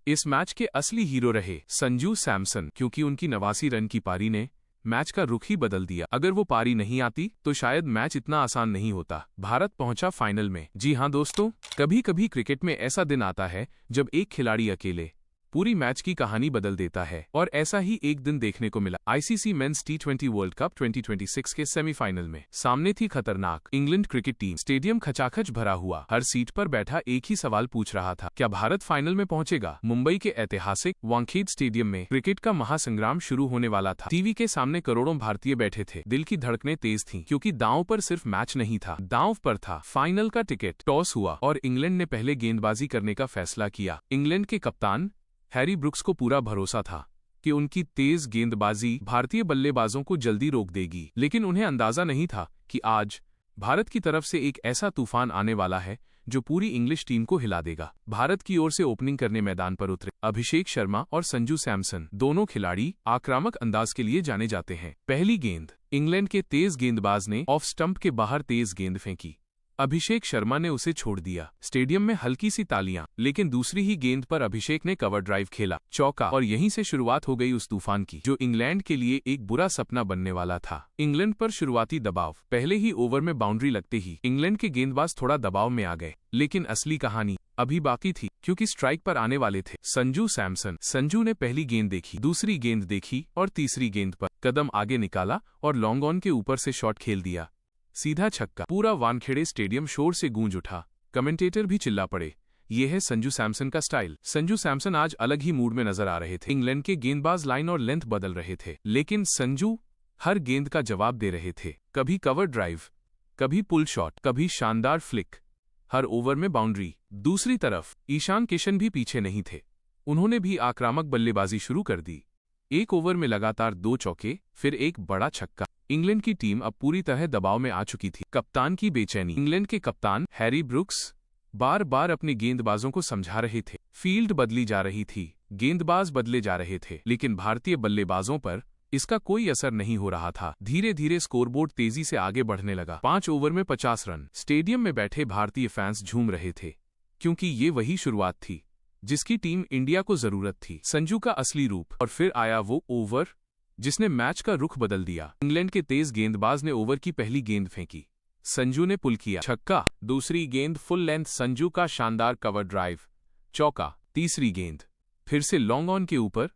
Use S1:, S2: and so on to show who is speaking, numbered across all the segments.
S1: इस मैच के असली हीरो रहे संजू सैमसन, क्योंकि उनकी 89 रन की पारी ने मैच का रुख ही बदल दिया। अगर वो पारी नहीं आती तो शायद मैच इतना आसान नहीं होता। भारत पहुंचा फाइनल में। जी हां दोस्तों, कभी कभी क्रिकेट में ऐसा दिन आता है जब एक खिलाड़ी अकेले पूरी मैच की कहानी बदल देता है, और ऐसा ही एक दिन देखने को मिला। आईसीसी मेंस टी20 वर्ल्ड कप 2026 के सेमीफाइनल में सामने थी खतरनाक इंग्लैंड क्रिकेट टीम। स्टेडियम खचाखच भरा हुआ, हर सीट पर बैठा एक ही सवाल पूछ रहा था, क्या भारत फाइनल में पहुंचेगा? मुंबई के ऐतिहासिक वानखेड़े स्टेडियम में क्रिकेट का महासंग्राम शुरू होने वाला था। टीवी के सामने करोड़ों भारतीय बैठे थे। दिल की धड़कनें तेज थीं, क्योंकि दांव पर सिर्फ मैच नहीं था, दांव पर था फाइनल का टिकट। टॉस हुआ और इंग्लैंड ने पहले गेंदबाजी करने का फैसला किया। इंग्लैंड के कप्तान हैरी ब्रुक्स को पूरा भरोसा था कि उनकी तेज गेंदबाजी भारतीय बल्लेबाजों को जल्दी रोक देगी, लेकिन उन्हें अंदाजा नहीं था कि आज भारत की तरफ से एक ऐसा तूफान आने वाला है जो पूरी इंग्लिश टीम को हिला देगा। भारत की ओर से ओपनिंग करने मैदान पर उतरे अभिषेक शर्मा और संजू सैमसन। दोनों खिलाड़ी आक्रामक अंदाज के लिए जाने जाते हैं। पहली गेंद इंग्लैंड के तेज गेंदबाज ने ऑफ स्टंप के बाहर तेज गेंद फेंकी। अभिषेक शर्मा ने उसे छोड़ दिया। स्टेडियम में हल्की सी तालियां, लेकिन दूसरी ही गेंद पर अभिषेक ने कवर ड्राइव खेला, चौका, और यहीं से शुरुआत हो गई उस तूफान की जो इंग्लैंड के लिए एक बुरा सपना बनने वाला था। इंग्लैंड पर शुरुआती दबाव। पहले ही ओवर में बाउंड्री लगते ही इंग्लैंड के गेंदबाज थोड़ा दबाव में आ गए, लेकिन असली कहानी अभी बाकी थी, क्योंकि स्ट्राइक पर आने वाले थे संजू सैमसन। संजू ने पहली गेंद देखी, दूसरी गेंद देखी और तीसरी गेंद पर कदम आगे निकाला और लॉन्ग ऑन के ऊपर से शॉट खेल दिया, सीधा छक्का। पूरा वानखेड़े स्टेडियम शोर से गूंज उठा। कमेंटेटर भी चिल्ला पड़े, ये है संजू सैमसन का स्टाइल। संजू सैमसन आज अलग ही मूड में नजर आ रहे थे। इंग्लैंड के गेंदबाज लाइन और लेंथ बदल रहे थे, लेकिन संजू हर गेंद का जवाब दे रहे थे। कभी कवर ड्राइव, कभी पुल शॉट, कभी शानदार फ्लिक, हर ओवर में बाउंड्री। दूसरी तरफ ईशान किशन भी पीछे नहीं थे। उन्होंने भी आक्रामक बल्लेबाजी शुरू कर दी। एक ओवर में लगातार 2 चौके, फिर एक बड़ा छक्का। इंग्लैंड की टीम अब पूरी तरह दबाव में आ चुकी थी। कप्तान की बेचैनी। इंग्लैंड के कप्तान हैरी ब्रुक्स बार बार अपने गेंदबाजों को समझा रहे थे। फील्ड बदली जा रही थी, गेंदबाज बदले जा रहे थे, लेकिन भारतीय बल्लेबाजों पर इसका कोई असर नहीं हो रहा था। धीरे धीरे स्कोरबोर्ड तेजी से आगे बढ़ने लगा। 5 ओवर में 50 रन। स्टेडियम में बैठे भारतीय फैंस झूम रहे थे, क्योंकि ये वही शुरुआत थी जिसकी टीम इंडिया को जरूरत थी। संजू का असली रूप। और फिर आया वो ओवर जिसने मैच का रुख बदल दिया। इंग्लैंड के तेज गेंदबाज ने ओवर की पहली गेंद फेंकी, संजू ने पुल किया, छक्का। दूसरी गेंद फुल लेंथ, संजू का शानदार कवर ड्राइव, चौका। तीसरी गेंद फिर से लॉन्ग ऑन के ऊपर,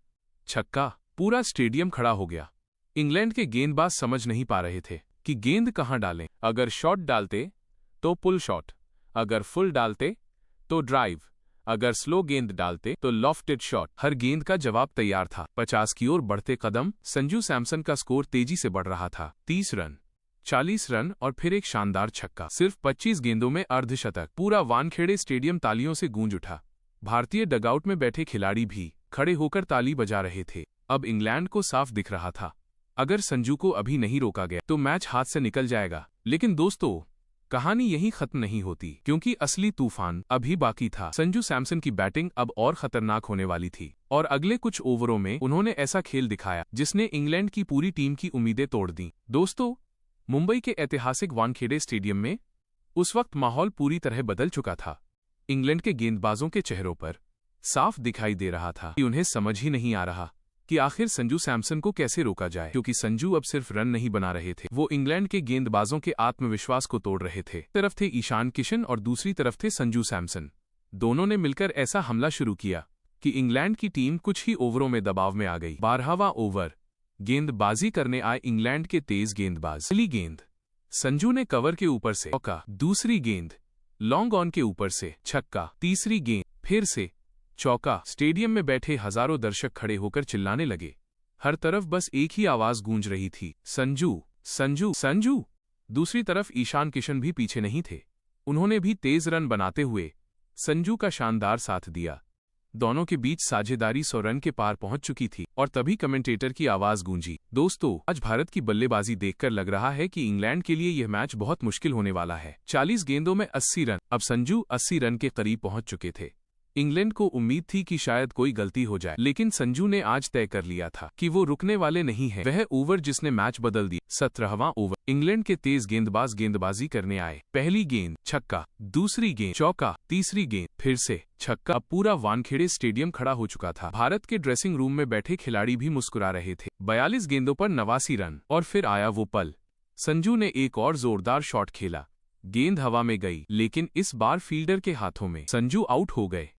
S1: छक्का। पूरा स्टेडियम खड़ा हो गया। इंग्लैंड के गेंदबाज समझ नहीं पा रहे थे कि गेंद कहां डालें। अगर शॉट डालते तो पुल शॉट, अगर फुल डालते तो ड्राइव, अगर स्लो गेंद डालते तो लॉफ्टेड शॉट। हर गेंद का जवाब तैयार था। 50 की ओर बढ़ते कदम। संजू सैमसन का स्कोर तेजी से बढ़ रहा था। 30 रन, 40 रन और फिर एक शानदार छक्का। सिर्फ 25 गेंदों में अर्धशतक। पूरा वानखेड़े स्टेडियम तालियों से गूंज उठा। भारतीय डगआउट में बैठे खिलाड़ी भी खड़े होकर ताली बजा रहे थे। अब इंग्लैंड को साफ दिख रहा था, अगर संजू को अभी नहीं रोका गया तो मैच हाथ से निकल जाएगा। लेकिन दोस्तों, कहानी यहीं खत्म नहीं होती, क्योंकि असली तूफान अभी बाकी था। संजू सैमसन की बैटिंग अब और खतरनाक होने वाली थी, और अगले कुछ ओवरों में उन्होंने ऐसा खेल दिखाया जिसने इंग्लैंड की पूरी टीम की उम्मीदें तोड़ दी। दोस्तों, मुंबई के ऐतिहासिक वानखेड़े स्टेडियम में उस वक्त माहौल पूरी तरह बदल चुका था। इंग्लैंड के गेंदबाजों के चेहरों पर साफ दिखाई दे रहा था कि उन्हें समझ ही नहीं आ रहा कि आखिर संजू सैमसन को कैसे रोका जाए, क्योंकि संजू अब सिर्फ रन नहीं बना रहे थे, वो इंग्लैंड के गेंदबाजों के आत्मविश्वास को तोड़ रहे थे। एक तरफ थे ईशान किशन और दूसरी तरफ थे संजू सैमसन। दोनों ने मिलकर ऐसा हमला शुरू किया कि इंग्लैंड की टीम कुछ ही ओवरों में दबाव में आ गई। 12वां ओवर। गेंदबाजी करने आए इंग्लैंड के तेज गेंदबाज। पहली गेंद संजू ने कवर के ऊपर से चौका, दूसरी गेंद लॉन्ग ऑन के ऊपर से छक्का, तीसरी गेंद फिर से चौका। स्टेडियम में बैठे हजारों दर्शक खड़े होकर चिल्लाने लगे। हर तरफ बस एक ही आवाज गूंज रही थी, संजू, संजू, संजू। दूसरी तरफ ईशान किशन भी पीछे नहीं थे। उन्होंने भी तेज रन बनाते हुए संजू का शानदार साथ दिया। दोनों के बीच साझेदारी 100 रन के पार पहुंच चुकी थी, और तभी कमेंटेटर की आवाज गूंजी, दोस्तों, आज भारत की बल्लेबाजी देखकर लग रहा है कि इंग्लैंड के लिए यह मैच बहुत मुश्किल होने वाला है। 40 गेंदों में 80 रन। अब संजू 80 रन के करीब पहुंच चुके थे। इंग्लैंड को उम्मीद थी कि शायद कोई गलती हो जाए, लेकिन संजू ने आज तय कर लिया था कि वो रुकने वाले नहीं हैं। वह ओवर जिसने मैच बदल दिया। 17वां ओवर। इंग्लैंड के तेज गेंदबाज गेंदबाजी करने आए। पहली गेंद छक्का, दूसरी गेंद चौका, तीसरी गेंद फिर से छक्का। अब पूरा वानखेड़े स्टेडियम खड़ा हो चुका था। भारत के ड्रेसिंग रूम में बैठे खिलाड़ी भी मुस्कुरा रहे थे। 42 गेंदों पर 89 रन। और फिर आया वो पल। संजू ने एक और जोरदार शॉट खेला। गेंद हवा में गई, लेकिन इस बार फील्डर के हाथों में। संजू आउट हो गए।